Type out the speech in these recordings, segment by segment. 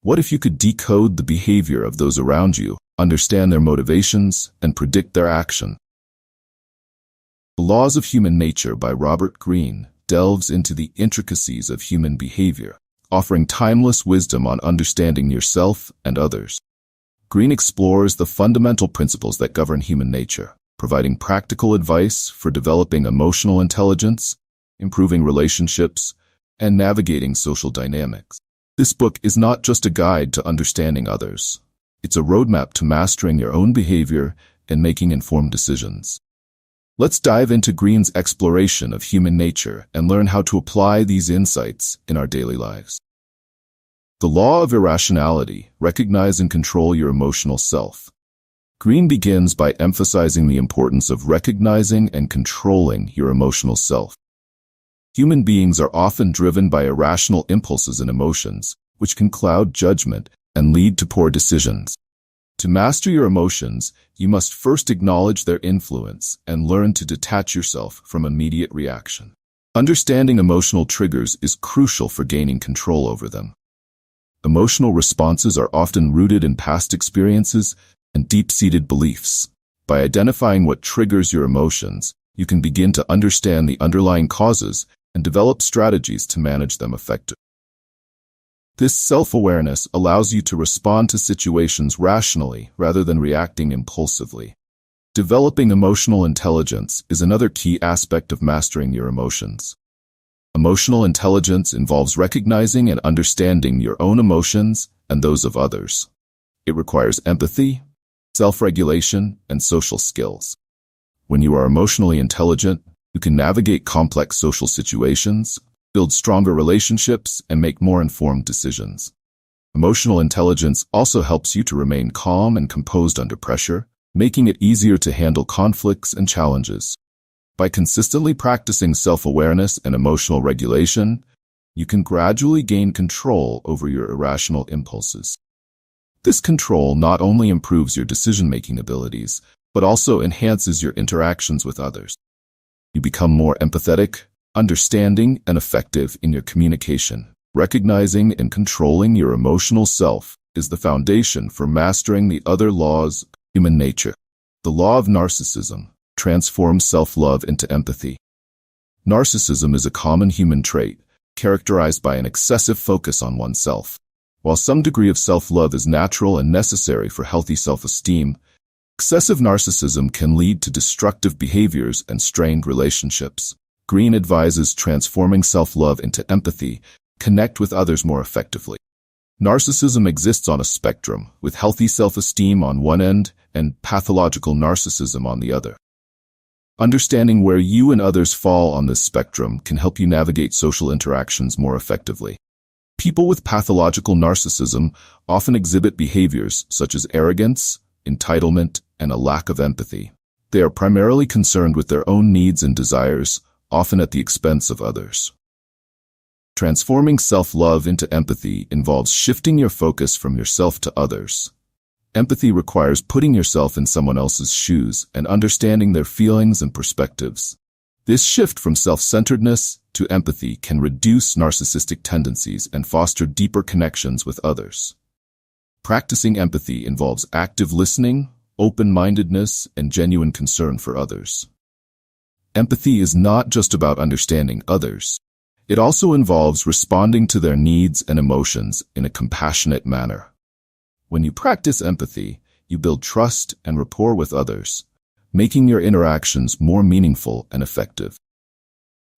What if you could decode the behavior of those around you, understand their motivations, and predict their action? The Laws of Human Nature by Robert Greene delves into the intricacies of human behavior, offering timeless wisdom on understanding yourself and others. Greene explores the fundamental principles that govern human nature, providing practical advice for developing emotional intelligence, improving relationships, and navigating social dynamics. This book is not just a guide to understanding others. It's a roadmap to mastering your own behavior and making informed decisions. Let's dive into Greene's exploration of human nature and learn how to apply these insights in our daily lives. The law of irrationality: recognize and control your emotional self. Greene begins by emphasizing the importance of recognizing and controlling your emotional self. Human beings are often driven by irrational impulses and emotions, which can cloud judgment and lead to poor decisions. To master your emotions, you must first acknowledge their influence and learn to detach yourself from immediate reaction. Understanding emotional triggers is crucial for gaining control over them. Emotional responses are often rooted in past experiences and deep-seated beliefs. By identifying what triggers your emotions, you can begin to understand the underlying causes and develop strategies to manage them effectively. This self-awareness allows you to respond to situations rationally rather than reacting impulsively. Developing emotional intelligence is another key aspect of mastering your emotions. Emotional intelligence involves recognizing and understanding your own emotions and those of others. It requires empathy, self-regulation, and social skills. When you are emotionally intelligent, you can navigate complex social situations, build stronger relationships, and make more informed decisions. Emotional intelligence also helps you to remain calm and composed under pressure, making it easier to handle conflicts and challenges. By consistently practicing self-awareness and emotional regulation, you can gradually gain control over your irrational impulses. This control not only improves your decision-making abilities, but also enhances your interactions with others. You become more empathetic, understanding, and effective in your communication. Recognizing and controlling your emotional self is the foundation for mastering the other laws of human nature. The law of narcissism transforms self-love into empathy. Narcissism is a common human trait, characterized by an excessive focus on oneself. While some degree of self-love is natural and necessary for healthy self-esteem, excessive narcissism can lead to destructive behaviors and strained relationships. Greene advises transforming self-love into empathy, connect with others more effectively. Narcissism exists on a spectrum, with healthy self-esteem on one end and pathological narcissism on the other. Understanding where you and others fall on this spectrum can help you navigate social interactions more effectively. People with pathological narcissism often exhibit behaviors such as arrogance, entitlement, and a lack of empathy. They are primarily concerned with their own needs and desires, often at the expense of others. Transforming self-love into empathy involves shifting your focus from yourself to others. Empathy requires putting yourself in someone else's shoes and understanding their feelings and perspectives. This shift from self-centeredness to empathy can reduce narcissistic tendencies and foster deeper connections with others. Practicing empathy involves active listening, open-mindedness, and genuine concern for others. Empathy is not just about understanding others. It also involves responding to their needs and emotions in a compassionate manner. When you practice empathy, you build trust and rapport with others, making your interactions more meaningful and effective.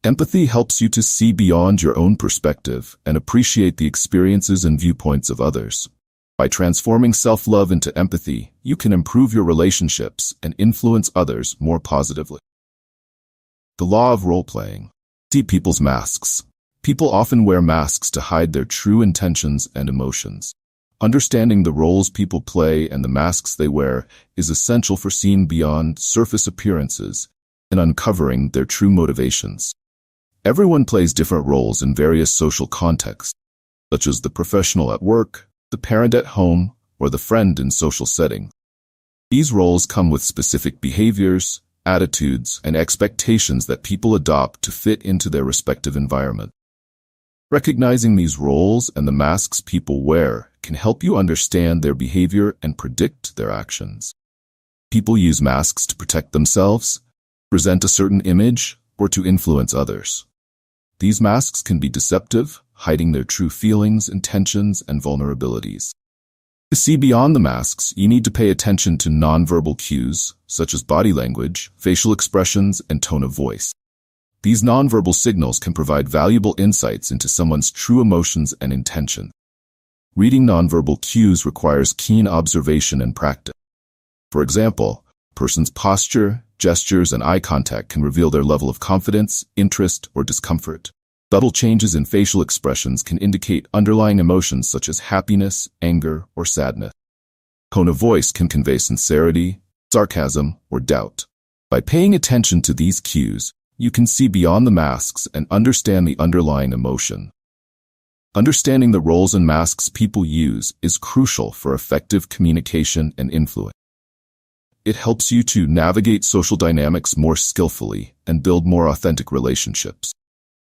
Empathy helps you to see beyond your own perspective and appreciate the experiences and viewpoints of others. By transforming self-love into empathy, you can improve your relationships and influence others more positively. The law of role-playing. See people's masks. People often wear masks to hide their true intentions and emotions. Understanding the roles people play and the masks they wear is essential for seeing beyond surface appearances and uncovering their true motivations. Everyone plays different roles in various social contexts, such as the professional at work, the parent at home, or the friend in social settings. These roles come with specific behaviors, attitudes, and expectations that people adopt to fit into their respective environment. Recognizing these roles and the masks people wear can help you understand their behavior and predict their actions. People use masks to protect themselves, present a certain image, or to influence others. These masks can be deceptive, hiding their true feelings, intentions, and vulnerabilities. To see beyond the masks, you need to pay attention to nonverbal cues, such as body language, facial expressions, and tone of voice. These nonverbal signals can provide valuable insights into someone's true emotions and intention. Reading nonverbal cues requires keen observation and practice. For example, a person's posture, gestures, and eye contact can reveal their level of confidence, interest, or discomfort. Subtle changes in facial expressions can indicate underlying emotions such as happiness, anger, or sadness. Tone of voice can convey sincerity, sarcasm, or doubt. By paying attention to these cues, you can see beyond the masks and understand the underlying emotion. Understanding the roles and masks people use is crucial for effective communication and influence. It helps you to navigate social dynamics more skillfully and build more authentic relationships.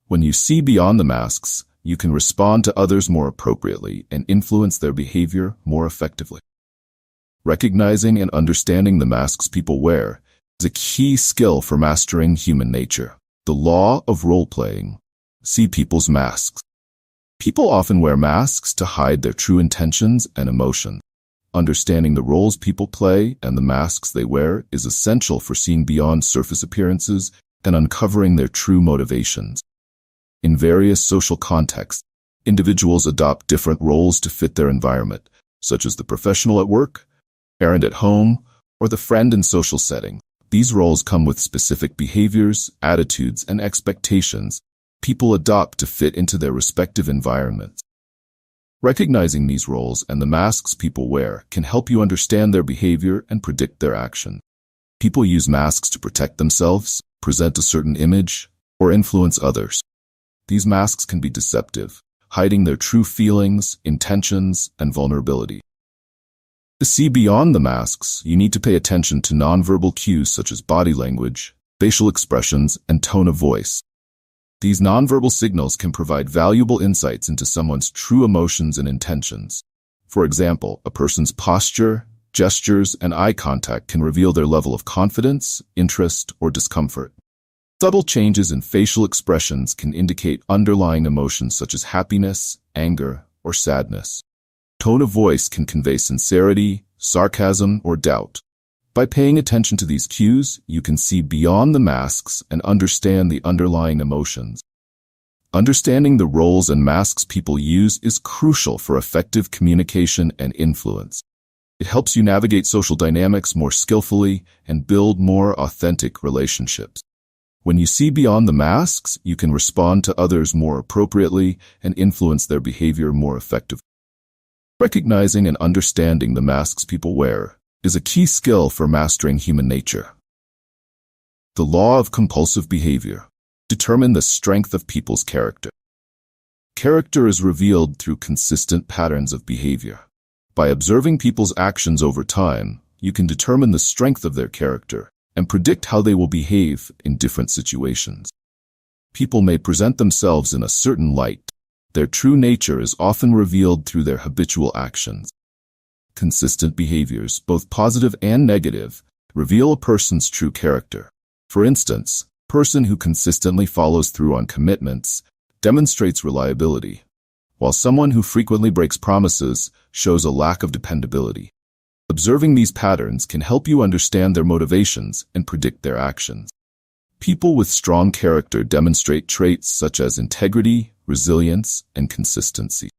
When you see beyond the masks, you can respond to others more appropriately and influence their behavior more effectively. Recognizing and understanding the masks people wear is a key skill for mastering human nature. The law of role-playing. See people's masks. People often wear masks to hide their true intentions and emotions. Understanding the roles people play and the masks they wear is essential for seeing beyond surface appearances and uncovering their true motivations. In various social contexts, individuals adopt different roles to fit their environment, such as the professional at work, parent at home, or the friend in social setting. These roles come with specific behaviors, attitudes, and expectations people adopt to fit into their respective environments. Recognizing these roles and the masks people wear can help you understand their behavior and predict their action. People use masks to protect themselves, present a certain image, or influence others. These masks can be deceptive, hiding their true feelings, intentions, and vulnerability. To see beyond the masks, you need to pay attention to nonverbal cues such as body language, facial expressions, and tone of voice. These nonverbal signals can provide valuable insights into someone's true emotions and intentions. For example, a person's posture, gestures, and eye contact can reveal their level of confidence, interest, or discomfort. Subtle changes in facial expressions can indicate underlying emotions such as happiness, anger, or sadness. Tone of voice can convey sincerity, sarcasm, or doubt. By paying attention to these cues, you can see beyond the masks and understand the underlying emotions. Understanding the roles and masks people use is crucial for effective communication and influence. It helps you navigate social dynamics more skillfully and build more authentic relationships. When you see beyond the masks, you can respond to others more appropriately and influence their behavior more effectively. Recognizing and understanding the masks people wear is a key skill for mastering human nature. The law of compulsive behavior. Determine the strength of people's character. Character is revealed through consistent patterns of behavior. By observing people's actions over time, you can determine the strength of their character and predict how they will behave in different situations. People may present themselves in a certain light. Their true nature is often revealed through their habitual actions. Consistent behaviors, both positive and negative, reveal a person's true character. For instance, a person who consistently follows through on commitments demonstrates reliability, while someone who frequently breaks promises shows a lack of dependability. Observing these patterns can help you understand their motivations and predict their actions. People with strong character demonstrate traits such as integrity, resilience, and consistency.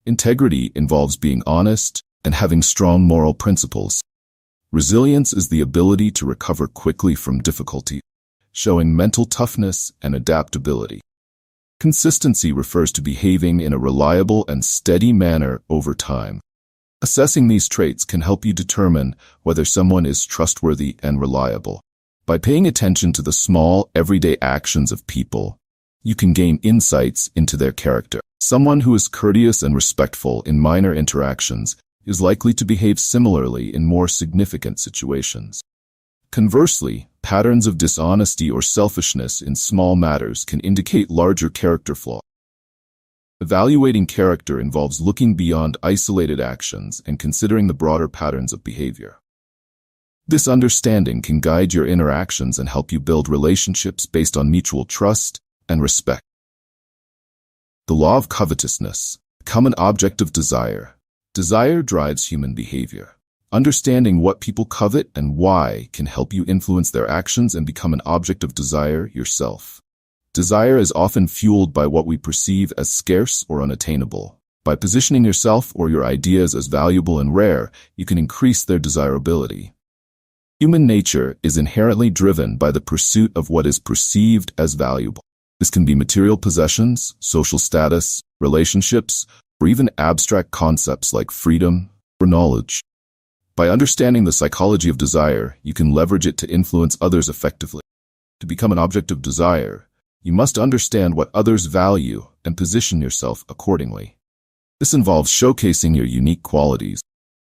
Integrity involves being honest and having strong moral principles. Resilience is the ability to recover quickly from difficulty, showing mental toughness and adaptability. Consistency refers to behaving in a reliable and steady manner over time. Assessing these traits can help you determine whether someone is trustworthy and reliable. By paying attention to the small, everyday actions of people, you can gain insights into their character. Someone who is courteous and respectful in minor interactions is likely to behave similarly in more significant situations. Conversely, patterns of dishonesty or selfishness in small matters can indicate larger character flaws. Evaluating character involves looking beyond isolated actions and considering the broader patterns of behavior. This understanding can guide your interactions and help you build relationships based on mutual trust and respect. The law of covetousness. Become an object of desire. Desire drives human behavior. Understanding what people covet and why can help you influence their actions and become an object of desire yourself. Desire is often fueled by what we perceive as scarce or unattainable. By positioning yourself or your ideas as valuable and rare, you can increase their desirability. Human nature is inherently driven by the pursuit of what is perceived as valuable. This can be material possessions, social status, relationships, or even abstract concepts like freedom or knowledge. By understanding the psychology of desire, you can leverage it to influence others effectively. To become an object of desire, you must understand what others value and position yourself accordingly. This involves showcasing your unique qualities,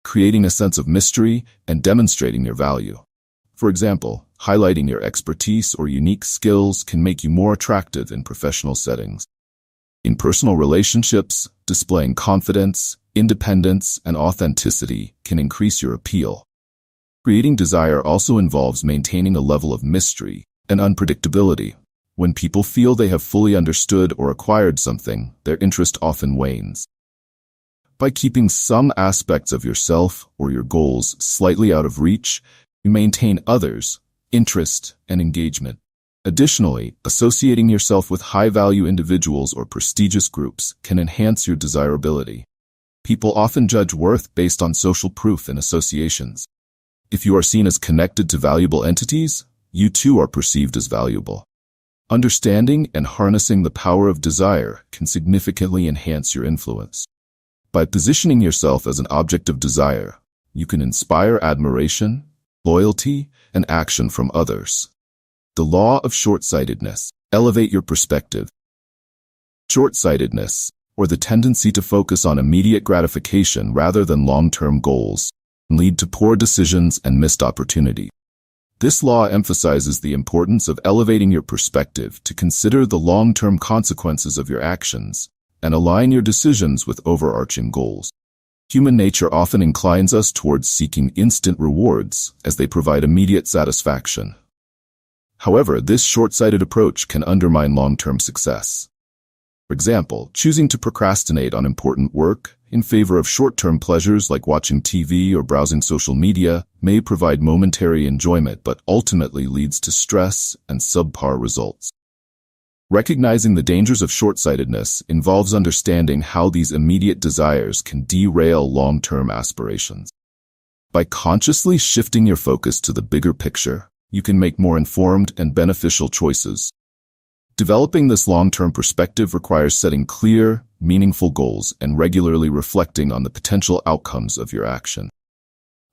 creating a sense of mystery, and demonstrating your value. For example, highlighting your expertise or unique skills can make you more attractive in professional settings. In personal relationships, displaying confidence, independence, and authenticity can increase your appeal. Creating desire also involves maintaining a level of mystery and unpredictability. When people feel they have fully understood or acquired something, their interest often wanes. By keeping some aspects of yourself or your goals slightly out of reach, you maintain others' interest and engagement. Additionally, associating yourself with high-value individuals or prestigious groups can enhance your desirability. People often judge worth based on social proof and associations. If you are seen as connected to valuable entities, you too are perceived as valuable. Understanding and harnessing the power of desire can significantly enhance your influence. By positioning yourself as an object of desire, you can inspire admiration, loyalty, and action from others. The law of short-sightedness. Elevate your perspective. Short-sightedness, or the tendency to focus on immediate gratification rather than long-term goals, can lead to poor decisions and missed opportunity. This law emphasizes the importance of elevating your perspective to consider the long-term consequences of your actions and align your decisions with overarching goals. Human nature often inclines us towards seeking instant rewards as they provide immediate satisfaction. However, this short-sighted approach can undermine long-term success. For example, choosing to procrastinate on important work in favor of short-term pleasures like watching TV or browsing social media may provide momentary enjoyment but ultimately leads to stress and subpar results. Recognizing the dangers of short-sightedness involves understanding how these immediate desires can derail long-term aspirations. By consciously shifting your focus to the bigger picture, you can make more informed and beneficial choices. Developing this long-term perspective requires setting clear, meaningful goals and regularly reflecting on the potential outcomes of your action.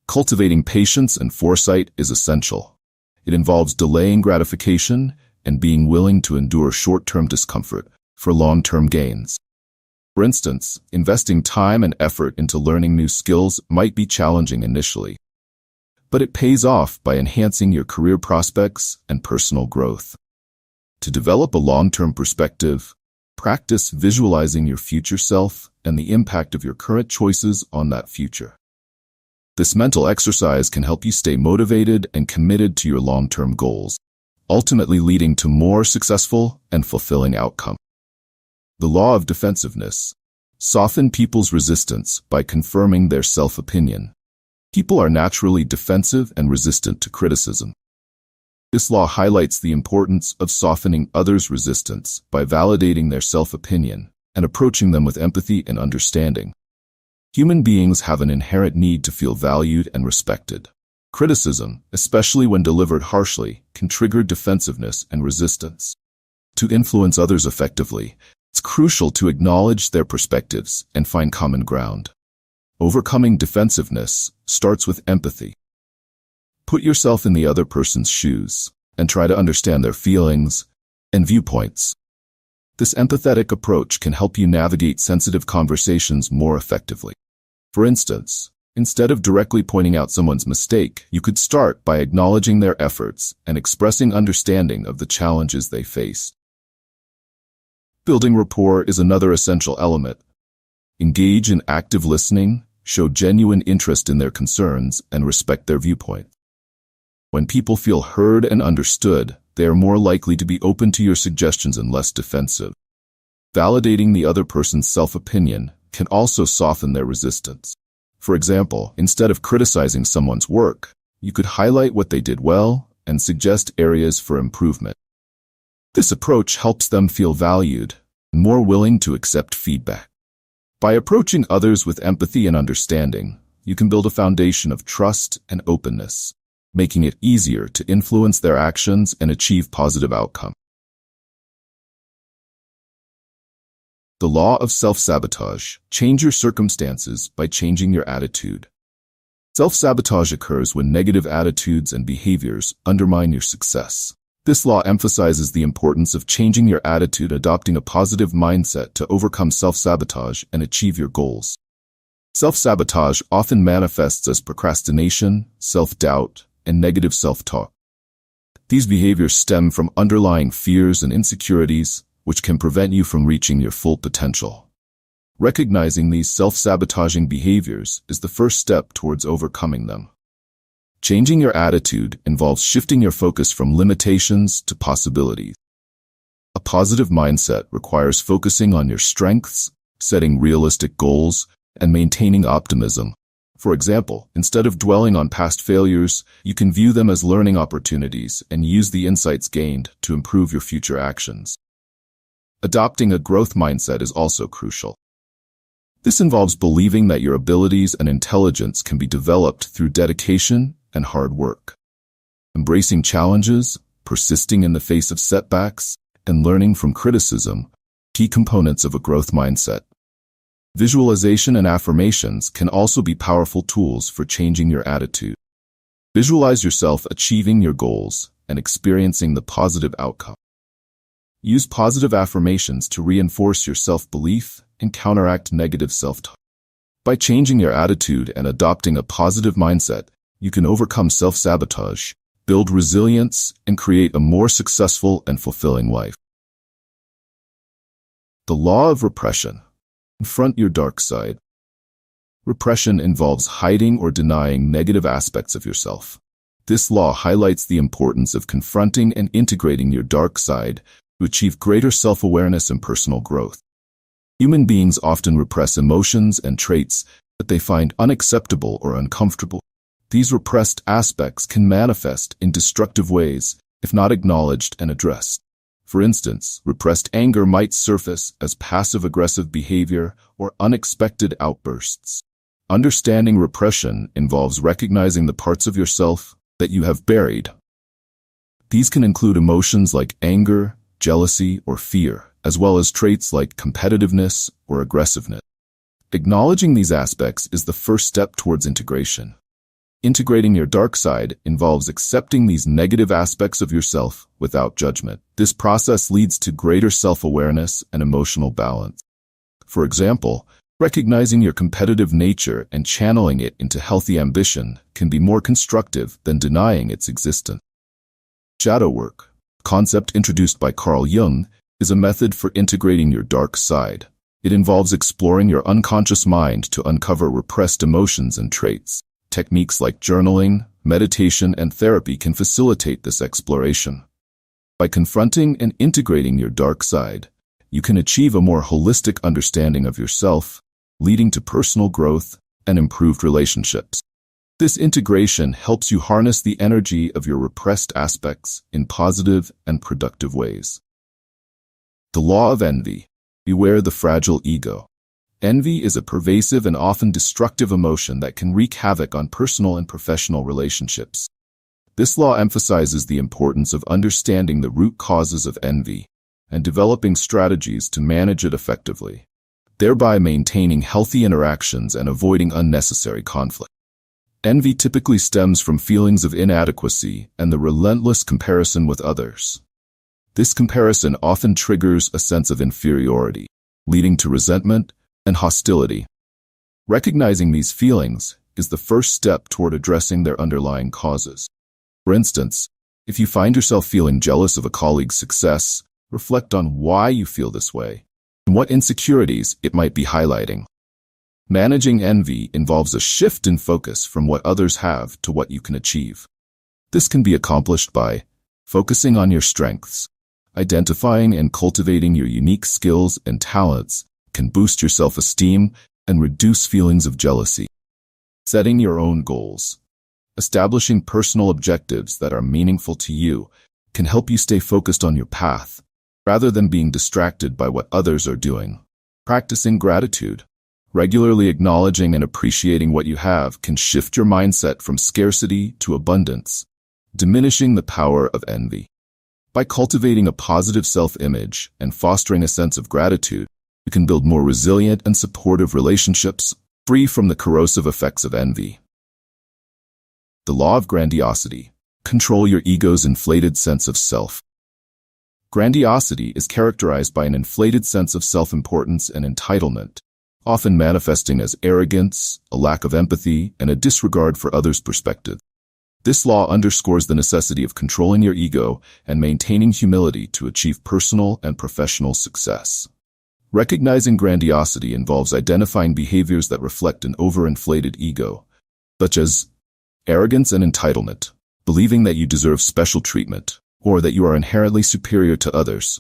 Cultivating patience and foresight is essential. It involves delaying gratification and being willing to endure short-term discomfort for long-term gains. For instance, investing time and effort into learning new skills might be challenging initially, but it pays off by enhancing your career prospects and personal growth. To develop a long-term perspective, practice visualizing your future self and the impact of your current choices on that future. This mental exercise can help you stay motivated and committed to your long-term goals, ultimately leading to more successful and fulfilling outcomes. The law of defensiveness. Soften people's resistance by confirming their self-opinion. People are naturally defensive and resistant to criticism. This law highlights the importance of softening others' resistance by validating their self-opinion and approaching them with empathy and understanding. Human beings have an inherent need to feel valued and respected. Criticism, especially when delivered harshly, can trigger defensiveness and resistance. To influence others effectively, it's crucial to acknowledge their perspectives and find common ground. Overcoming defensiveness starts with empathy. Put yourself in the other person's shoes and try to understand their feelings and viewpoints. This empathetic approach can help you navigate sensitive conversations more effectively. For instance, instead of directly pointing out someone's mistake, you could start by acknowledging their efforts and expressing understanding of the challenges they face. Building rapport is another essential element. Engage in active listening, show genuine interest in their concerns, and respect their viewpoint. When people feel heard and understood, they are more likely to be open to your suggestions and less defensive. Validating the other person's self-opinion can also soften their resistance. For example, instead of criticizing someone's work, you could highlight what they did well and suggest areas for improvement. This approach helps them feel valued and more willing to accept feedback. By approaching others with empathy and understanding, you can build a foundation of trust and openness, making it easier to influence their actions and achieve positive outcomes. The law of self-sabotage. Change your circumstances by changing your attitude. Self-sabotage occurs when negative attitudes and behaviors undermine your success. This law emphasizes the importance of changing your attitude, adopting a positive mindset to overcome self-sabotage and achieve your goals. Self-sabotage often manifests as procrastination, self-doubt, and negative self-talk. These behaviors stem from underlying fears and insecurities, which can prevent you from reaching your full potential. Recognizing these self-sabotaging behaviors is the first step towards overcoming them. Changing your attitude involves shifting your focus from limitations to possibilities. A positive mindset requires focusing on your strengths, setting realistic goals, and maintaining optimism. For example, instead of dwelling on past failures, you can view them as learning opportunities and use the insights gained to improve your future actions. Adopting a growth mindset is also crucial. This involves believing that your abilities and intelligence can be developed through dedication and hard work. Embracing challenges, persisting in the face of setbacks, and learning from criticism, key components of a growth mindset. Visualization and affirmations can also be powerful tools for changing your attitude. Visualize yourself achieving your goals and experiencing the positive outcome. Use positive affirmations to reinforce your self-belief and counteract negative self-talk. By changing your attitude and adopting a positive mindset, you can overcome self-sabotage, build resilience, and create a more successful and fulfilling life. The law of repression. Confront your dark side. Repression involves hiding or denying negative aspects of yourself. This law highlights the importance of confronting and integrating your dark side to achieve greater self-awareness and personal growth. Human beings often repress emotions and traits that they find unacceptable or uncomfortable. These repressed aspects can manifest in destructive ways if not acknowledged and addressed. For instance, repressed anger might surface as passive-aggressive behavior or unexpected outbursts. Understanding repression involves recognizing the parts of yourself that you have buried. These can include emotions like anger, jealousy, or fear, as well as traits like competitiveness or aggressiveness. Acknowledging these aspects is the first step towards integration. Integrating your dark side involves accepting these negative aspects of yourself without judgment. This process leads to greater self-awareness and emotional balance. For example, recognizing your competitive nature and channeling it into healthy ambition can be more constructive than denying its existence. Shadow work, a concept introduced by Carl Jung, is a method for integrating your dark side. It involves exploring your unconscious mind to uncover repressed emotions and traits. Techniques like journaling, meditation, and therapy can facilitate this exploration. By confronting and integrating your dark side, you can achieve a more holistic understanding of yourself, leading to personal growth and improved relationships. This integration helps you harness the energy of your repressed aspects in positive and productive ways. The law of envy. Beware the fragile ego. Envy is a pervasive and often destructive emotion that can wreak havoc on personal and professional relationships. This law emphasizes the importance of understanding the root causes of envy and developing strategies to manage it effectively, thereby maintaining healthy interactions and avoiding unnecessary conflict. Envy typically stems from feelings of inadequacy and the relentless comparison with others. This comparison often triggers a sense of inferiority, leading to resentment and hostility. Recognizing these feelings is the first step toward addressing their underlying causes. For instance, if you find yourself feeling jealous of a colleague's success, Reflect on why you feel this way and what insecurities it might be highlighting. Managing envy involves a shift in focus from what others have to what you can achieve. This can be accomplished by focusing on your strengths. Identifying and cultivating your unique skills and talents can boost your self-esteem and reduce feelings of jealousy. Setting your own goals. Establishing personal objectives that are meaningful to you can help you stay focused on your path, rather than being distracted by what others are doing. Practicing gratitude. Regularly acknowledging and appreciating what you have can shift your mindset from scarcity to abundance, diminishing the power of envy. By cultivating a positive self-image and fostering a sense of gratitude, you can build more resilient and supportive relationships, free from the corrosive effects of envy. The law of grandiosity. Control your ego's inflated sense of self. Grandiosity is characterized by an inflated sense of self-importance and entitlement, often manifesting as arrogance, a lack of empathy, and a disregard for others' perspective. This law underscores the necessity of controlling your ego and maintaining humility to achieve personal and professional success. Recognizing grandiosity involves identifying behaviors that reflect an overinflated ego, such as arrogance and entitlement, believing that you deserve special treatment, or that you are inherently superior to others.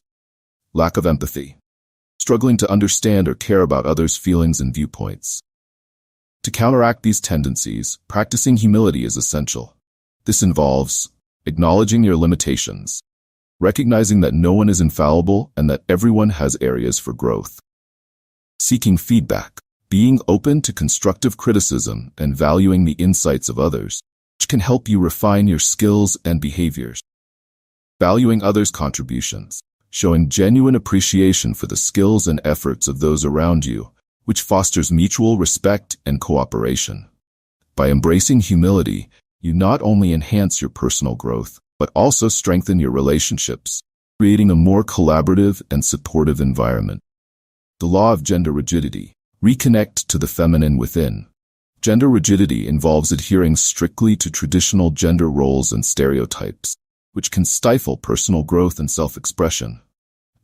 Lack of empathy. Struggling to understand or care about others' feelings and viewpoints. To counteract these tendencies, practicing humility is essential. This involves acknowledging your limitations, recognizing that no one is infallible and that everyone has areas for growth. Seeking feedback, being open to constructive criticism and valuing the insights of others, which can help you refine your skills and behaviors. Valuing others' contributions, showing genuine appreciation for the skills and efforts of those around you, which fosters mutual respect and cooperation. By embracing humility, you not only enhance your personal growth, but also strengthen your relationships, creating a more collaborative and supportive environment. The law of gender rigidity. Reconnect to the feminine within. Gender rigidity involves adhering strictly to traditional gender roles and stereotypes, which can stifle personal growth and self-expression.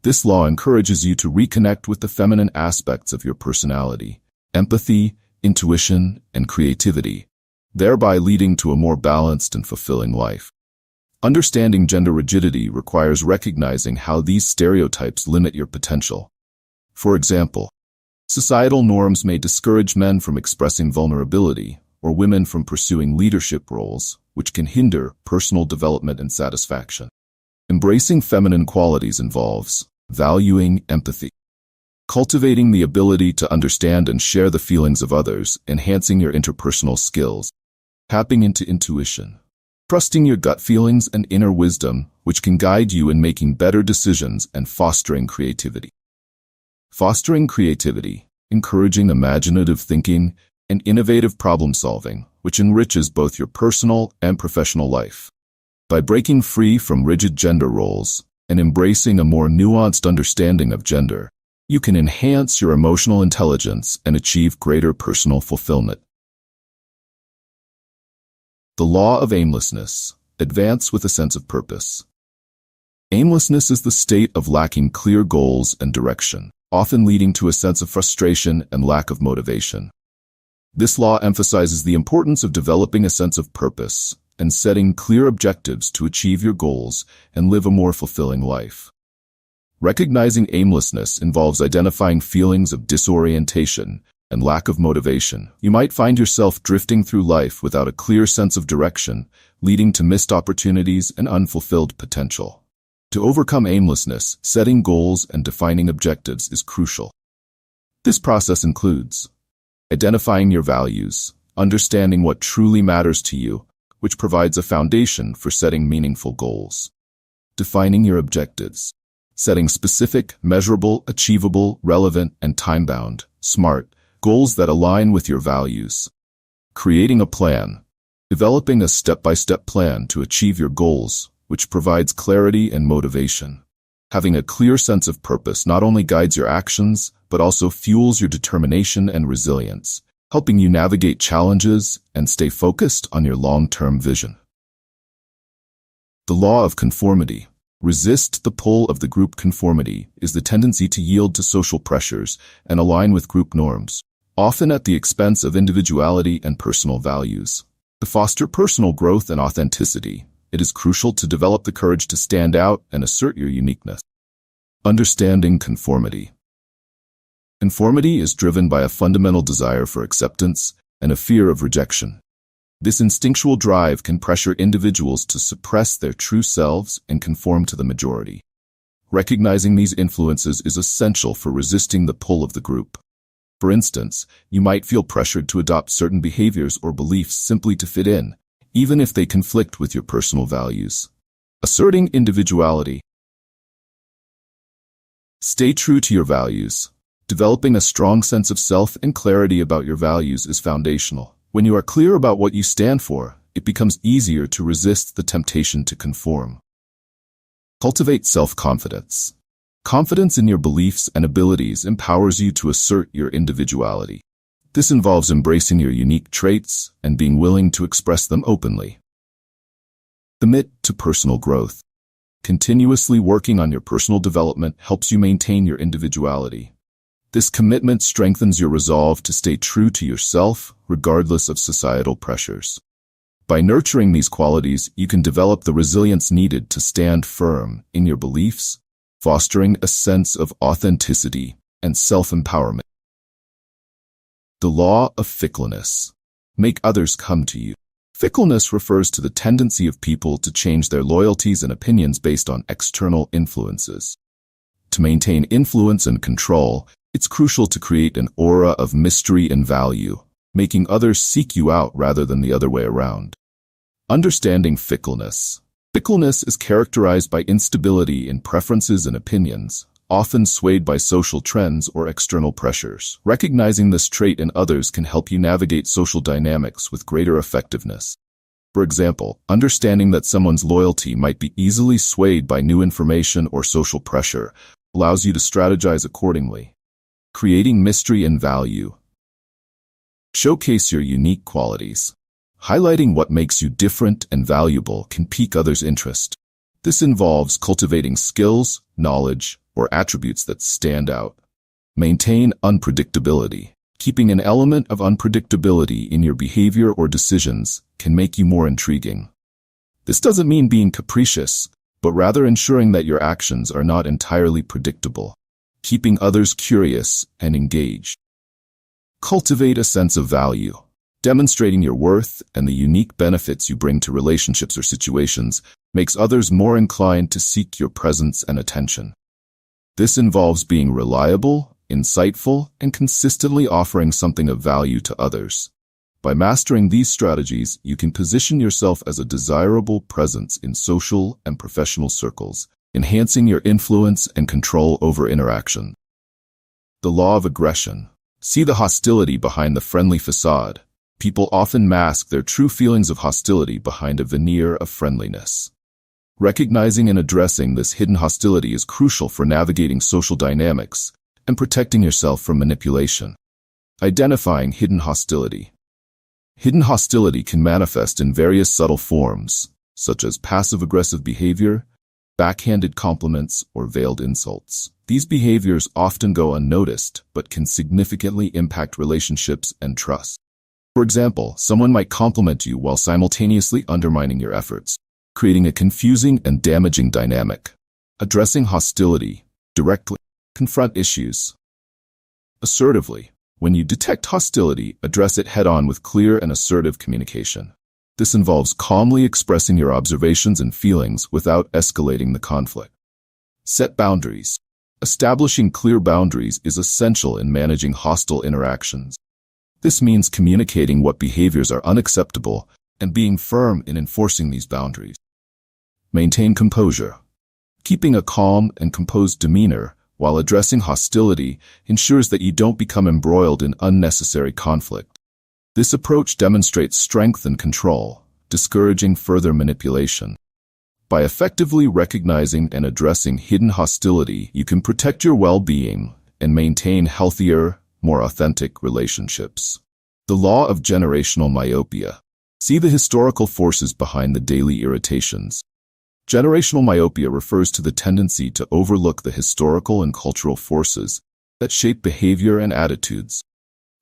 This law encourages you to reconnect with the feminine aspects of your personality, empathy, intuition, and creativity, thereby leading to a more balanced and fulfilling life. Understanding gender rigidity requires recognizing how these stereotypes limit your potential. For example, societal norms may discourage men from expressing vulnerability or women from pursuing leadership roles, which can hinder personal development and satisfaction. Embracing feminine qualities involves valuing empathy, cultivating the ability to understand and share the feelings of others, enhancing your interpersonal skills, tapping into intuition, trusting your gut feelings and inner wisdom, which can guide you in making better decisions and fostering creativity. Fostering creativity, encouraging imaginative thinking, and innovative problem-solving, which enriches both your personal and professional life. By breaking free from rigid gender roles and embracing a more nuanced understanding of gender, you can enhance your emotional intelligence and achieve greater personal fulfillment. The law of aimlessness. Advance with a sense of purpose. Aimlessness is the state of lacking clear goals and direction, often leading to a sense of frustration and lack of motivation. This law emphasizes the importance of developing a sense of purpose and setting clear objectives to achieve your goals and live a more fulfilling life. Recognizing aimlessness involves identifying feelings of disorientation and lack of motivation. You might find yourself drifting through life without a clear sense of direction, leading to missed opportunities and unfulfilled potential. To overcome aimlessness, setting goals and defining objectives is crucial. This process includes identifying your values, understanding what truly matters to you, which provides a foundation for setting meaningful goals. Defining your objectives, setting specific, measurable, achievable, relevant, and time-bound, SMART, goals that align with your values. Creating a plan, developing a step-by-step plan to achieve your goals, which provides clarity and motivation. Having a clear sense of purpose not only guides your actions, but also fuels your determination and resilience, helping you navigate challenges and stay focused on your long-term vision. The law of conformity. Resist the pull of the group. Conformity is the tendency to yield to social pressures and align with group norms, often at the expense of individuality and personal values. To foster personal growth and authenticity, it is crucial to develop the courage to stand out and assert your uniqueness. Understanding conformity. Conformity is driven by a fundamental desire for acceptance and a fear of rejection. This instinctual drive can pressure individuals to suppress their true selves and conform to the majority. Recognizing these influences is essential for resisting the pull of the group. For instance, you might feel pressured to adopt certain behaviors or beliefs simply to fit in, even if they conflict with your personal values. Asserting individuality. Stay true to your values. Developing a strong sense of self and clarity about your values is foundational. When you are clear about what you stand for, it becomes easier to resist the temptation to conform. Cultivate self-confidence. Confidence in your beliefs and abilities empowers you to assert your individuality. This involves embracing your unique traits and being willing to express them openly. Commit to personal growth. Continuously working on your personal development helps you maintain your individuality. This commitment strengthens your resolve to stay true to yourself, regardless of societal pressures. By nurturing these qualities, you can develop the resilience needed to stand firm in your beliefs, fostering a sense of authenticity and self-empowerment. The law of fickleness. Make others come to you. Fickleness refers to the tendency of people to change their loyalties and opinions based on external influences. To maintain influence and control, it's crucial to create an aura of mystery and value, making others seek you out rather than the other way around. Understanding fickleness. Fickleness is characterized by instability in preferences and opinions, often swayed by social trends or external pressures. Recognizing this trait in others can help you navigate social dynamics with greater effectiveness. For example, understanding that someone's loyalty might be easily swayed by new information or social pressure allows you to strategize accordingly. Creating mystery and value. Showcase your unique qualities. Highlighting what makes you different and valuable can pique others' interest. This involves cultivating skills, knowledge, or attributes that stand out. Maintain unpredictability. Keeping an element of unpredictability in your behavior or decisions can make you more intriguing. This doesn't mean being capricious, but rather ensuring that your actions are not entirely predictable. Keeping others curious and engaged. Cultivate a sense of value. Demonstrating your worth and the unique benefits you bring to relationships or situations makes others more inclined to seek your presence and attention. This involves being reliable, insightful, and consistently offering something of value to others. By mastering these strategies, you can position yourself as a desirable presence in social and professional circles, enhancing your influence and control over interaction. The law of aggression. See the hostility behind the friendly facade. People often mask their true feelings of hostility behind a veneer of friendliness. Recognizing and addressing this hidden hostility is crucial for navigating social dynamics and protecting yourself from manipulation. Identifying hidden hostility. Hidden hostility can manifest in various subtle forms, such as passive-aggressive behavior, backhanded compliments, or veiled insults. These behaviors often go unnoticed, but can significantly impact relationships and trust. For example, someone might compliment you while simultaneously undermining your efforts, creating a confusing and damaging dynamic. Addressing hostility directly. Confront issues assertively. When you detect hostility, address it head-on with clear and assertive communication. This involves calmly expressing your observations and feelings without escalating the conflict. Set boundaries. Establishing clear boundaries is essential in managing hostile interactions. This means communicating what behaviors are unacceptable and being firm in enforcing these boundaries. Maintain composure. Keeping a calm and composed demeanor while addressing hostility ensures that you don't become embroiled in unnecessary conflict. This approach demonstrates strength and control, discouraging further manipulation. By effectively recognizing and addressing hidden hostility, you can protect your well-being and maintain healthier, more authentic relationships. The law of generational myopia. See the historical forces behind the daily irritations. Generational myopia refers to the tendency to overlook the historical and cultural forces that shape behavior and attitudes.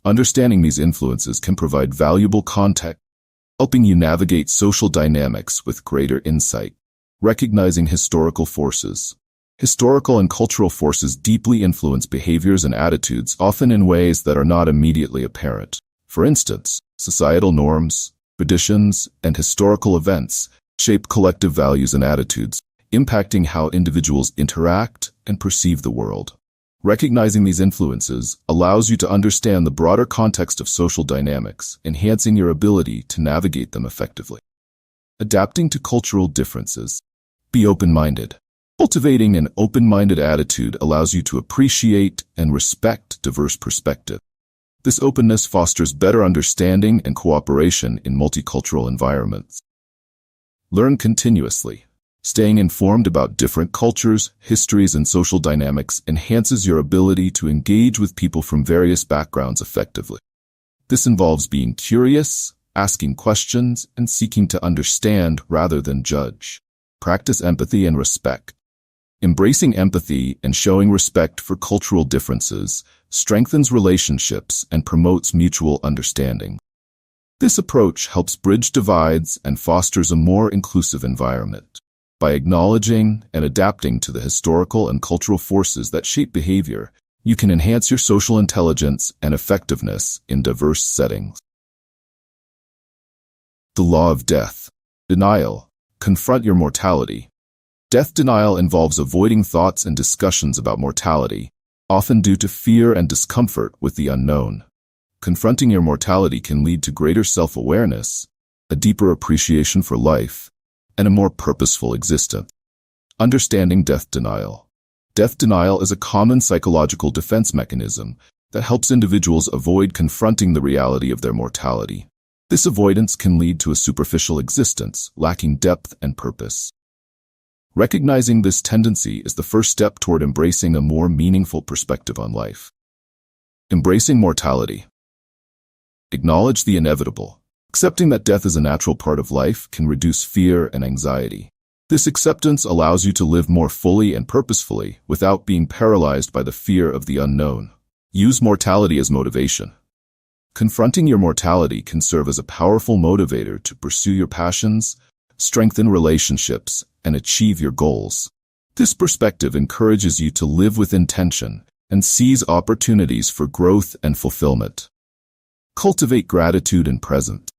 Understanding these influences can provide valuable context, helping you navigate social dynamics with greater insight. Recognizing historical forces. Historical and cultural forces deeply influence behaviors and attitudes, often in ways that are not immediately apparent. For instance, societal norms, traditions, and historical events shape collective values and attitudes, impacting how individuals interact and perceive the world. Recognizing these influences allows you to understand the broader context of social dynamics, enhancing your ability to navigate them effectively. Adapting to cultural differences. Be open-minded. Cultivating an open-minded attitude allows you to appreciate and respect diverse perspectives. This openness fosters better understanding and cooperation in multicultural environments. Learn continuously. Staying informed about different cultures, histories, and social dynamics enhances your ability to engage with people from various backgrounds effectively. This involves being curious, asking questions, and seeking to understand rather than judge. Practice empathy and respect. Embracing empathy and showing respect for cultural differences strengthens relationships and promotes mutual understanding. This approach helps bridge divides and fosters a more inclusive environment. By acknowledging and adapting to the historical and cultural forces that shape behavior, you can enhance your social intelligence and effectiveness in diverse settings. The law of death. Denial. Confront your mortality. Death denial involves avoiding thoughts and discussions about mortality, often due to fear and discomfort with the unknown. Confronting your mortality can lead to greater self-awareness, a deeper appreciation for life, and a more purposeful existence. Understanding death denial. Death denial is a common psychological defense mechanism that helps individuals avoid confronting the reality of their mortality. This avoidance can lead to a superficial existence, lacking depth and purpose. Recognizing this tendency is the first step toward embracing a more meaningful perspective on life. Embracing mortality. Acknowledge the inevitable. Accepting that death is a natural part of life can reduce fear and anxiety. This acceptance allows you to live more fully and purposefully without being paralyzed by the fear of the unknown. Use mortality as motivation. Confronting your mortality can serve as a powerful motivator to pursue your passions, strengthen relationships, and achieve your goals. This perspective encourages you to live with intention and seize opportunities for growth and fulfillment. Cultivate gratitude and present.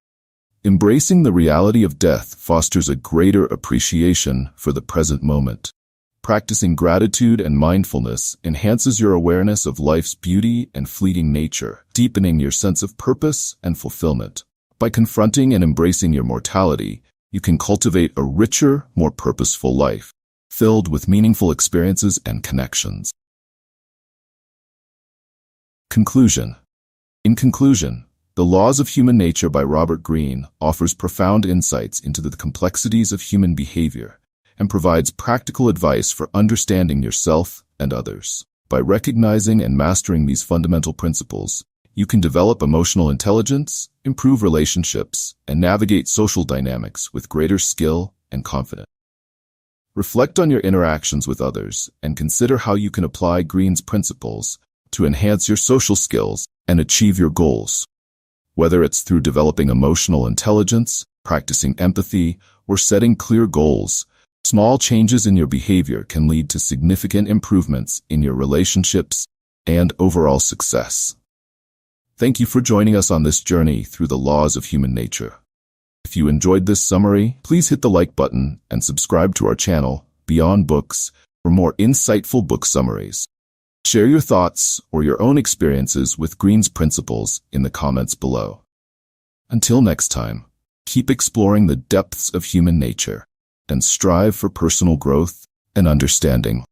Embracing the reality of death fosters a greater appreciation for the present moment. Practicing gratitude and mindfulness enhances your awareness of life's beauty and fleeting nature, deepening your sense of purpose and fulfillment. By confronting and embracing your mortality, you can cultivate a richer, more purposeful life, filled with meaningful experiences and connections. Conclusion. In conclusion, The Laws of Human Nature by Robert Greene offers profound insights into the complexities of human behavior and provides practical advice for understanding yourself and others. By recognizing and mastering these fundamental principles, you can develop emotional intelligence, improve relationships, and navigate social dynamics with greater skill and confidence. Reflect on your interactions with others and consider how you can apply Greene's principles to enhance your social skills and achieve your goals. Whether it's through developing emotional intelligence, practicing empathy, or setting clear goals, small changes in your behavior can lead to significant improvements in your relationships and overall success. Thank you for joining us on this journey through the laws of human nature. If you enjoyed this summary, please hit the like button and subscribe to our channel, Beyond Books, for more insightful book summaries. Share your thoughts or your own experiences with Greene's principles in the comments below. Until next time, keep exploring the depths of human nature and strive for personal growth and understanding.